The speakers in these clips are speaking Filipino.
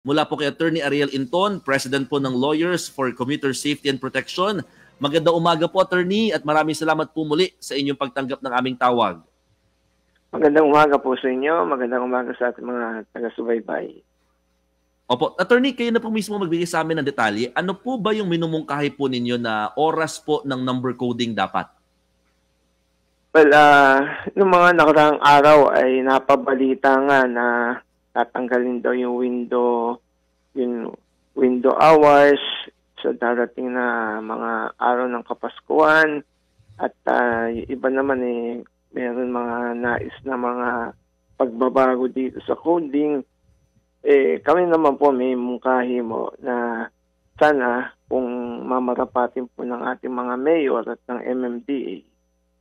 mula po kay Attorney Ariel Inton, President po ng Lawyers for Commuter Safety and Protection. Magandang umaga po, Attorney, at maraming salamat po muli sa inyong pagtanggap ng aming tawag. Magandang umaga po sa inyo. Magandang umaga sa ating mga taga-subaybay. Opo, Attorney, kayo na po mismo magbigay sa amin ng detalye. Ano po ba yung minumungkahi po ninyo na oras po ng number coding dapat? Well, noong mga nakaraang araw ay napabalita nga na tatanggalin daw yung window hours sa darating na mga araw ng Kapaskuhan. At iba naman meron mga nais na mga pagbabago dito sa coding. Kami naman po may mungkahi mo na sana kung mamarapatin po ng ating mga mayor at ng MMDA,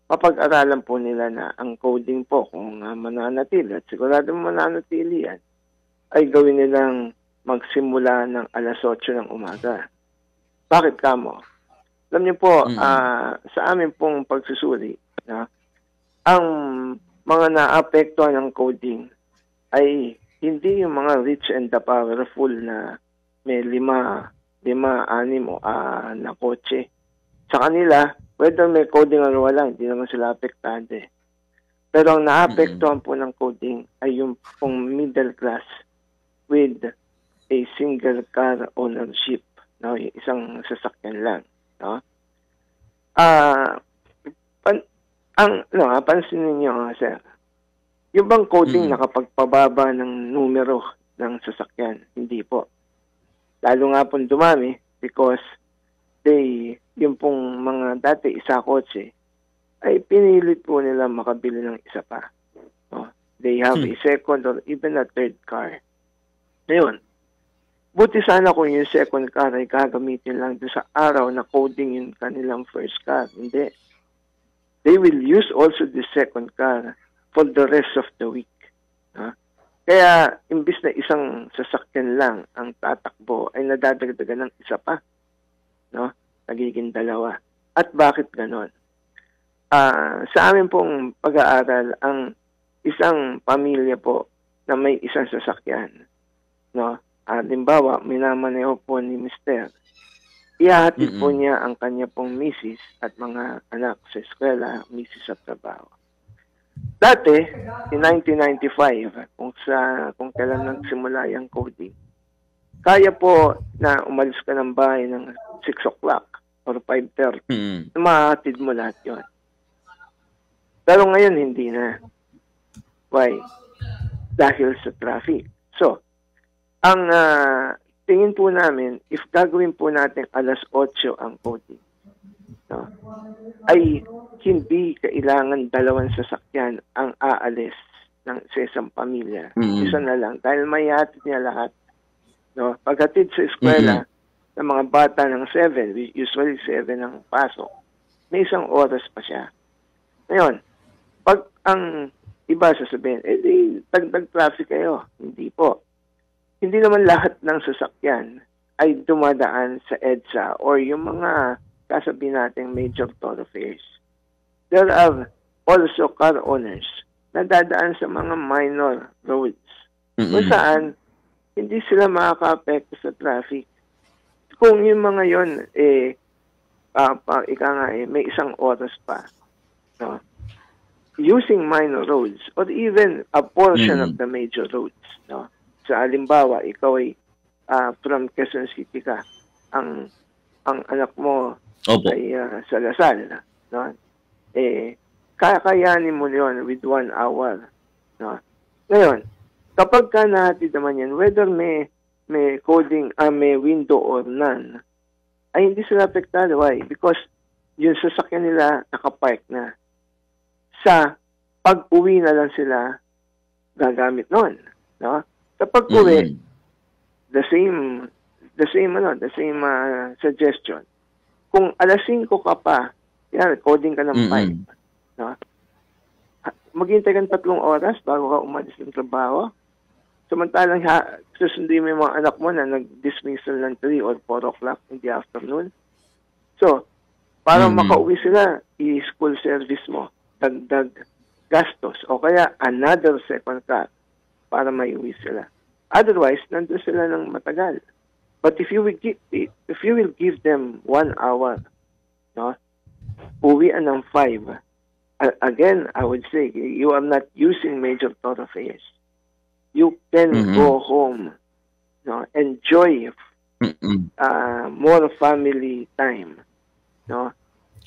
mapag-aralan po nila na ang coding po kung mananatili at sigurado mananatili yan, ay gawin nilang magsimula ng alas 8 ng umaga. Bakit kamo? Alam niyo po, sa amin pong pagsusuri, ang mga naapektuhan ng coding ay hindi yung mga rich and the powerful na may lima, anim na kotse. Sa kanila, whether may coding o wala, hindi naman sila apektado. Pero ang naapektuhan po ng coding ay yung pong middle class with a single car ownership, no? Yung isang sasakyan lang, no? Pansin ninyo, sir, yung bang coding nakapagpababa ng numero ng sasakyan? Hindi po. Lalo nga pong dumami because yung pong mga dati isa kotse, ay pinilit po nila makabili ng isa pa. No? They have a second or even a third car. Ngayon, buti sana kung yung second car ay gagamitin lang doon sa araw na coding yung kanilang first car. Hindi. They will use also the second car for the rest of the week. Kaya, imbis na isang sasakyan lang ang tatakbo, ay nadadagdagan ng isa pa. No? Nagiging dalawa. At bakit ganon? Sa amin pong pag-aaral, ang isang pamilya po na may isang sasakyan, no? Halimbawa, minamaneho po ni Mr. Ihahatid po niya ang kanya pong misis at mga anak sa eskwela, misis sa trabaho. Dati, in 1995, kung kailan nagsimula yung coding, kaya po na umalis ka ng bahay ng 6 o'clock or 5:30. Mahatid mo lahat yun. Pero ngayon, hindi na. Why? Dahil sa traffic. So, ang tingin po namin, if gagawin po natin alas 8 ang coding, no, ay hindi kailangan dalawang sasakyan ang aalis ng isang pamilya. Isa na lang. Dahil may hatid niya lahat. No? Paghatid sa eskwela ng mga bata ng 7, usually 7 ang pasok, may isang oras pa siya. Ngayon, pag ang iba sasabihin, di dagdag traffic kayo. Hindi po. Hindi naman lahat ng sasakyan ay dumadaan sa EDSA or yung mga kasabihin natin major thoroughfares. There are also car owners na dadaan sa mga minor roads kung saan hindi sila makaka-apekto sa traffic. Kung yung mga yon may isang oras pa, no? Using minor roads or even a portion of the major roads, no? Sa halimbawa, ikaw ay from Quezon City ka, ang anak mo ay sa Lasal, no? Kakayanin mo yun with 1 hour, no? Ngayon, kapag ka nahatid naman yan, whether may coding, may window or none, ay hindi sila apektado. Why? Because yung sasakyan nila nakapark na. Sa pag-uwi na lang sila gagamit nun, no? Sa pag-uwi, the same suggestion. Kung alas 5 ka pa, yan, coding ka ng 5, no? Maghintay ka ng 3 oras bago ka umalis ng trabaho. Samantalang susundin mo yung mga anak mo na nag-dismissal ng 3 or 4 o'clock in the afternoon. So, para makauwi sila, i-school service mo, dagdag gastos, o kaya another second car para maiuwi sila. Otherwise, nandun sila ng matagal. But if you will give them 1 hour, no, uwian ng 5. Again, I would say, you are not using major thoroughfares. You can go home, no, enjoy more family time, no.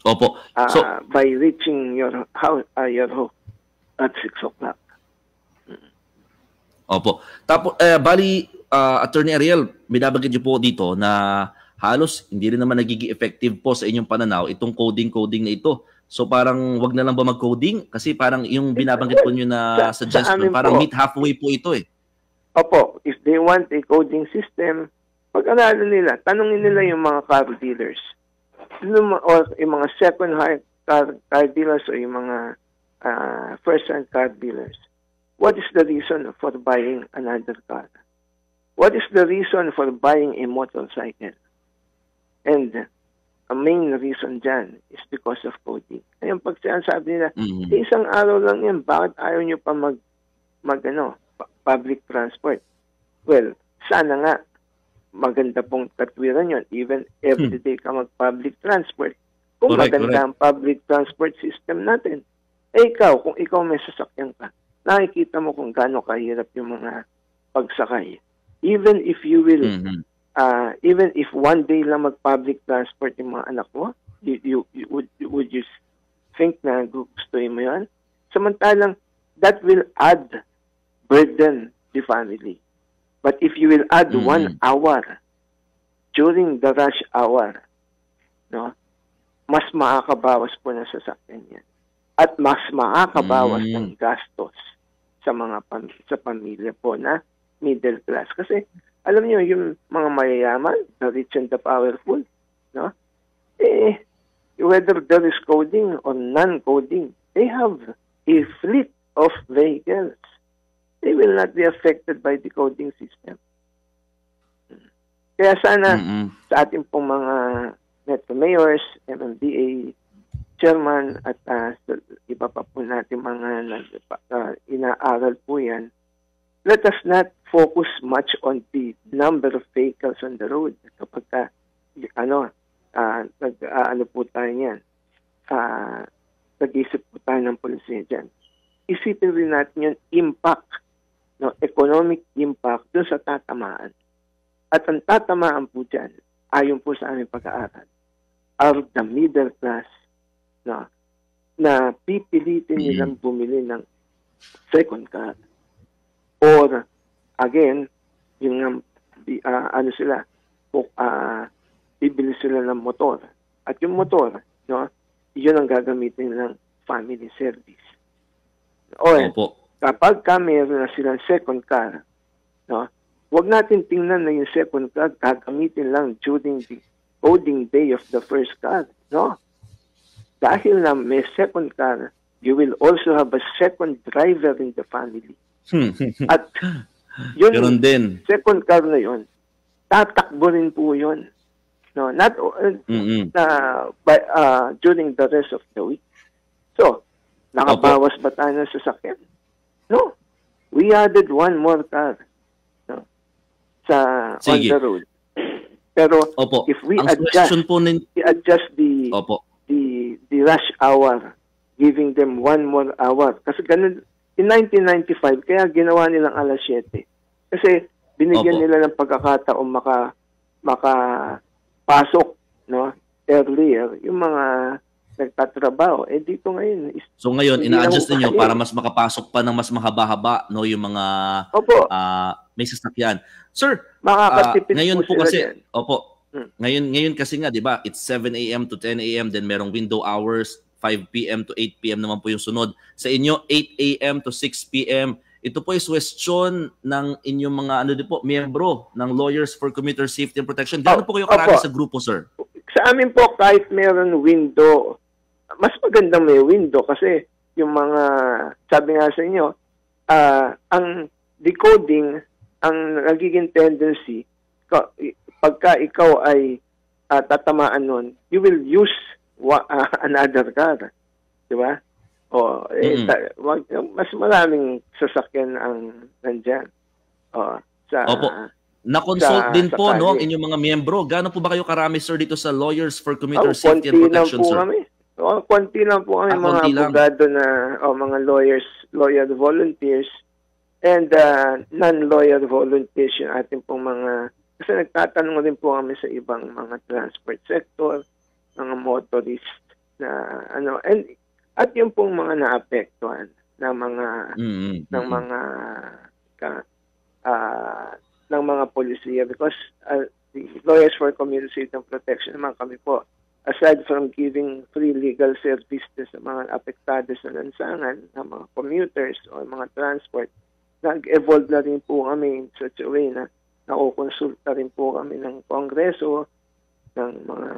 Opo. So, by reaching your house, your home at 6 o'clock. opo. Tapos, bali, Attorney Ariel, binabanggit niyo po dito na halos hindi rin naman nagiging effective po sa inyong pananaw itong coding na ito. So parang wag na lang ba mag-coding? Kasi parang yung binabanggit po niyo na suggestion, parang meet halfway po ito eh. Opo, if they want a coding system, pag-aralan nila, tanungin nila yung mga car dealers. O yung mga second-hand car dealers o yung mga first-hand car dealers. What is the reason for buying another car? What is the reason for buying a motorcycle? And a main reason dyan is because of coding. Ngayon, pag sinasabi nila, isang araw lang yan, bakit ayaw nyo pa public transport? Well, sana nga, maganda pong katwiran yun. Even everyday ka mag-public transport. Kung maganda ang public transport system natin, ikaw, kung ikaw may sasakyan ka, nakikita mo kung gaano kahirap yung mga pagsakay. Even if you will, even if one day lang mag-public transport yung mga anak mo, would you think na gustuhin mo yan? Samantalang, that will add burden the family. But if you will add 1 hour during the rush hour, no, mas makakabawas po na sasakyan yan. At mas makakabawas ng gastos sa mga sa pamilya po na middle class. Kasi, alam niyo, yung mga mayayaman, the rich and the powerful, no? Whether there is coding or non-coding, they have a fleet of vehicles. They will not be affected by the coding system. Kaya sana sa ating pong mga Metro Mayors, MMDA Chairman at iba pa po natin mga inaaral po yan, let us not focus much on the number of vehicles on the road. Kapag po tayo yan, nag-isip po tayo ng polisiya dyan. Isipin rin natin yung impact, no, economic impact dun sa tatamaan. At ang tatamaan po dyan, ayon po sa aming pag-aaral, are the middle class, no, na pipilitin nilang bumili ng second car. Or, again, yung bibili sila ng motor. At yung motor, no, yun ang gagamitin ng family service. O, kapag meron na silang second car, no, wag natin tingnan na yung second car gagamitin lang during the coding day of the first car. No? Dahil na may second car, you will also have a second driver in the family. At yun din. Second car na yun, tatakbo rin po yun. No, not during the rest of the week. So, nakabawas ba tayo ng sasakyan? No. We added one more car, no, on the road. Pero if we adjust the rush hour, giving them 1 more hour. Kasi ganun, in 1995, kaya ginawa nilang alas 7. Kasi binigyan nila ng pagkakataon makapasok, no, earlier, yung mga nagtatrabaho. Dito ngayon. So ngayon, ina-adjust niyo para mas makapasok pa ng mas mahaba-haba, no, yung mga may sasakyan. Sir, ngayon po kasi, ngayon kasi nga, di ba, it's 7 a.m. to 10 a.m. then merong window hours, 5 p.m. to 8 p.m. naman po yung sunod. Sa inyo, 8 a.m. to 6 p.m. Ito po is question ng inyong mga miyembro ng Lawyers for Commuter Safety and Protection. Gano'n po kayo karami sa grupo, sir? Sa amin po, kahit meron window, mas magandang may window kasi yung mga, sabi nga sa inyo, ang decoding, ang nagiging tendency, pagka ikaw ay tatamaan nun, you will use another car. Diba? Mas maraming sasakyan ang nandyan. Opo. Na-consult din po no, ang inyong mga miyembro. Gaano po ba kayo karami, sir, dito sa Lawyers for Commuter Safety and Protection, sir? Konti lang po kami mga abogado na, mga lawyers, lawyer volunteers, and non-lawyer volunteers yung ating pong mga, kasi nagtatanong din po kami sa ibang mga transport sector, mga motorist na at yung pong mga naapektuhan na mga ng mga polisiya, because the Lawyers for Community Safety and Protection naman kami po, aside from giving free legal service sa mga apektado sa lansangan ng mga commuters o mga transport, nag-evolve na rin po kami in such a way na nakukonsulta rin po kami ng Kongreso, ng mga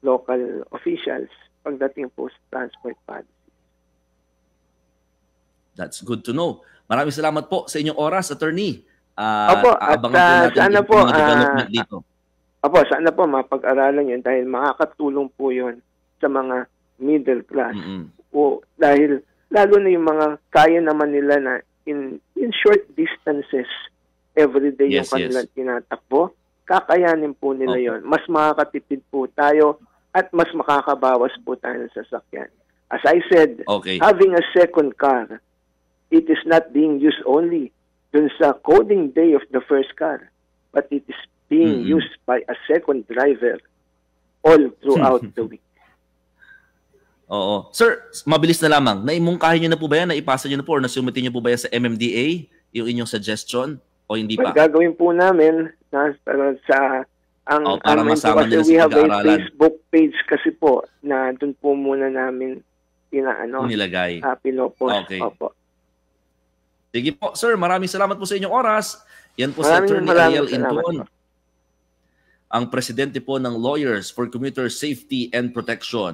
local officials pagdating po sa transport policy. That's good to know. Maraming salamat po sa inyong oras, attorney. Opo, abangan po natin yung mga development dito. Opo, sana po mapag-aralan yun dahil makakatulong po yun sa mga middle class. O dahil lalo na yung mga kaya naman nila na in short distances everyday yung kanilang tinatakbo, kakayanin po nila yon. Mas makakatipid po tayo at mas makakabawas po tayo ng sasakyan. As I said, having a second car, it is not being used only dun sa coding day of the first car, but it is being used by a second driver all throughout the week. Oo. Sir, mabilis na lamang. Naimungkahin nyo na po ba yan? Naipasa nyo na po or nasumiti nyo po ba yan sa MMDA? Yung inyong suggestion? O hindi pa? Gagawin po namin para masama nila sa pag-aaralan. We have a Facebook page kasi po na dun po muna namin nilagay. Pinopost. Okay. Opo. Sige po, sir. Maraming salamat po sa inyong oras. Yan po si Attorney Ariel Inton, ang presidente po ng Lawyers for Commuter Safety and Protection.